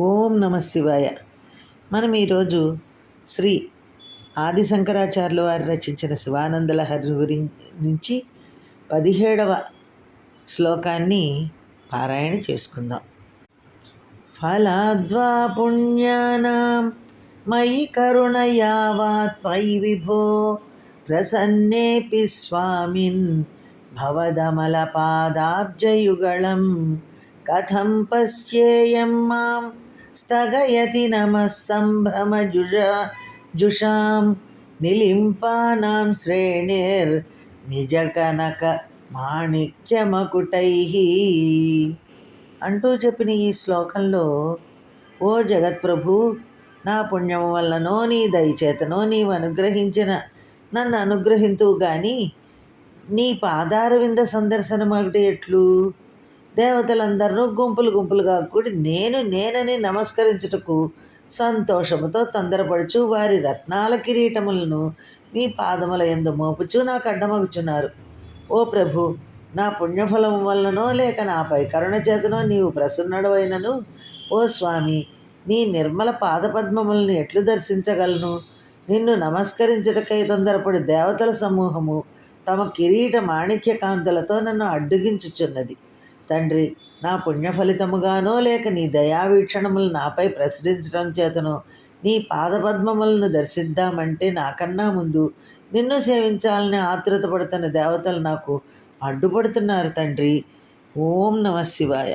ఓం నమ శివాయ. మనం ఈరోజు శ్రీ ఆదిశంకరాచార్యులు వారు రచించిన శివానందలహరి నుంచి 17వ శ్లోకాన్ని పారాయణ చేసుకుందాం. ఫలాద్వా పుణ్యానాం మయి కరుణయావాత్ త్వయి విభో ప్రసన్నేపి స్వామిన్ భవదమలపాదాబ్జయుగళం కథం పశ్యేయం మాం స్థగయతి నమః సంభ్రమజుషాం నిలింపానాం శ్రేణిర్ నిజకనక మాణిక్యమకుటైః అంటూ చెప్పిన ఈ శ్లోకంలో, ఓ జగత్ప్రభు, నా పుణ్యం వల్లనో నీ దయచేతనో నీవు నన్ను అనుగ్రహింతువు గాని నీ పాదారవింద సందర్శనం ఒకటి ఎట్లు? దేవతలందరూ గుంపులుగా కూడి నేనని నమస్కరించుటకు సంతోషముతో తొందరపడుచు వారి రత్నాల కిరీటములను మీ పాదముల యందు మోపుచు నాకు అడ్డమగుచున్నారు. ఓ ప్రభు, నా పుణ్యఫలం వల్లనో లేక నాపై కరుణ చేతనో నీవు ప్రసన్నుడవైనను, ఓ స్వామి, నీ నిర్మల పాదపద్మములను ఎట్లు దర్శించగలను? నిన్ను నమస్కరించుటకై తొందరపడి దేవతల సమూహము తమ కిరీట మాణిక్య కాంతులతో నన్ను అడ్డుగించుచున్నది. తండ్రి, నా పుణ్యఫలితముగానో లేక నీ దయావీక్షణములు నాపై ప్రసరించడం చేతనో నీ పాదపద్మములను దర్శిద్దామంటే నాకన్నా ముందు నిన్ను సేవించాలని ఆతృత పడుతున్న దేవతలు నాకు అడ్డుపడుతున్నారు తండ్రి. ఓం నమ శివాయ.